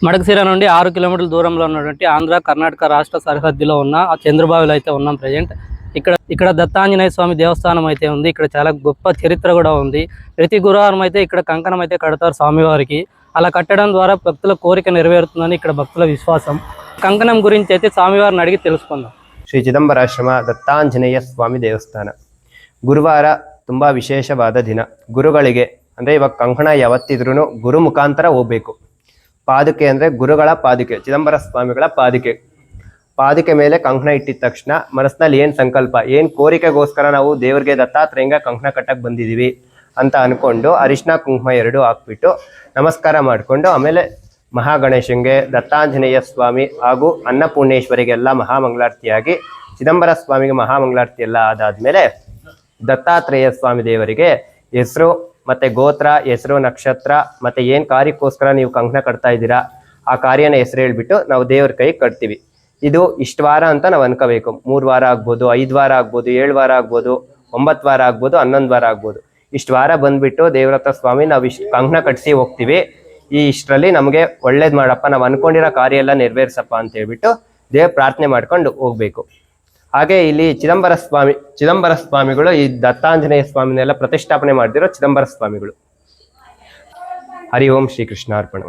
మడకశిర నుండి 6 కిలోమీటర్ల దూరంలో ఉన్నటువంటి ఆంధ్ర కర్ణాటక రాష్ట్ర సరిహద్దులో ఉన్న చంద్రబాబులో అయితే ఉన్నాం ప్రజెంట్. ఇక్కడ దత్తాంజనేయ స్వామి దేవస్థానం అయితే ఉంది. ఇక్కడ చాలా గొప్ప చరిత్ర కూడా ఉంది. ప్రతి గురువారం అయితే ఇక్కడ కంకణం అయితే కడతారు స్వామివారికి. అలా కట్టడం ద్వారా భక్తుల కోరిక నెరవేరుతుందని ఇక్కడ భక్తుల విశ్వాసం. కంకణం గురించి అయితే స్వామివారిని అడిగి తెలుసుకుందాం. ಶ್ರೀ ಚಿದಂಬರಾಶ್ರಮ ದತ್ತಾಂಜನೇಯ ಸ್ವಾಮಿ ದೇವಸ್ಥಾನ. ಗುರುವಾರ ತುಂಬ ವಿಶೇಷವಾದ ದಿನ. ಗುರುಗಳಿಗೆ ಅಂದರೆ ಇವಾಗ ಕಂಕಣ ಯಾವತ್ತಿದ್ರೂ ಗುರು ಮುಖಾಂತರ ಹೋಗಬೇಕು. ಪಾದುಕೆ ಅಂದರೆ ಗುರುಗಳ ಪಾದುಕೆ, ಚಿದಂಬರ ಸ್ವಾಮಿಗಳ ಪಾದುಕೆ ಮೇಲೆ ಕಂಕಣ ಇಟ್ಟಿದ ತಕ್ಷಣ ಮನಸ್ಸಿನಲ್ಲಿ ಏನು ಸಂಕಲ್ಪ, ಏನು ಕೋರಿಕೆಗೋಸ್ಕರ ನಾವು ದೇವರಿಗೆ ದತ್ತಾತ್ರೇಯಂಗೆ ಕಂಕಣ ಕಟ್ಟಕ್ಕೆ ಬಂದಿದ್ದೀವಿ ಅಂತ ಅಂದ್ಕೊಂಡು ಅರಿಶಿನ ಕುಂಕುಮ 2 ಹಾಕ್ಬಿಟ್ಟು ನಮಸ್ಕಾರ ಮಾಡಿಕೊಂಡು ಆಮೇಲೆ ಮಹಾಗಣೇಶಂಗೆ, ದತ್ತಾಂಜನೇಯ ಸ್ವಾಮಿ ಹಾಗೂ ಅನ್ನಪೂರ್ಣೇಶ್ವರಿಗೆಲ್ಲ ಮಹಾಮಂಗಳಾರತಿಯಾಗಿ ಚಿದಂಬರ ಸ್ವಾಮಿಗೆ ಮಹಾಮಂಗಳಾರತಿ ಎಲ್ಲ ಆದಾದ್ಮೇಲೆ ದತ್ತಾತ್ರೇಯ ಸ್ವಾಮಿ ದೇವರಿಗೆ ಹೆಸರು ಮತ್ತು ಗೋತ್ರ, ಹೆಸರು, ನಕ್ಷತ್ರ ಮತ್ತು ಏನು ಕಾರ್ಯಕ್ಕೋಸ್ಕರ ನೀವು ಕಂಕಣ ಕಟ್ತಾ ಇದ್ದೀರಾ ಆ ಕಾರ್ಯನ ಹೆಸರು ಹೇಳ್ಬಿಟ್ಟು ನಾವು ದೇವ್ರ ಕೈ ಕಟ್ತೀವಿ. ಇದು ಇಷ್ಟು ವಾರ ಅಂತ ನಾವು ಅನ್ಕೋಬೇಕು. 3 ವಾರ ಆಗ್ಬೋದು, 5 ವಾರ ಆಗ್ಬೋದು, 7 ವಾರ ಆಗ್ಬೋದು, 9 ವಾರ ಆಗ್ಬೋದು, 11 ವಾರ ಆಗ್ಬೋದು. ಇಷ್ಟು ವಾರ ಬಂದ್ಬಿಟ್ಟು ದೇವ್ರತ್ತ ಸ್ವಾಮಿ ನಾವು ಇಷ್ಟು ಕಂಕಣ ಕಟ್ಸಿ ಹೋಗ್ತೀವಿ, ಈ ಇಷ್ಟರಲ್ಲಿ ನಮಗೆ ಒಳ್ಳೇದು ಮಾಡಪ್ಪ, ನಾವು ಅನ್ಕೊಂಡಿರೋ ಕಾರ್ಯ ಎಲ್ಲ ನೆರವೇರಿಸಪ್ಪ ಅಂತ ಹೇಳ್ಬಿಟ್ಟು ದೇವ್ರ ಪ್ರಾರ್ಥನೆ ಮಾಡ್ಕೊಂಡು ಹೋಗ್ಬೇಕು. ಹಾಗೆ ಇಲ್ಲಿ ಚಿದಂಬರ ಸ್ವಾಮಿಗಳು ಈ ದತ್ತಾಂಜನೇಯ ಸ್ವಾಮಿನೆಲ್ಲ ಪ್ರತಿಷ್ಠಾಪನೆ ಮಾಡಿದಿರೋ ಚಿದಂಬರ ಸ್ವಾಮಿಗಳು. ಹರಿ ಓಂ ಶ್ರೀ ಕೃಷ್ಣಾರ್ಪಣ.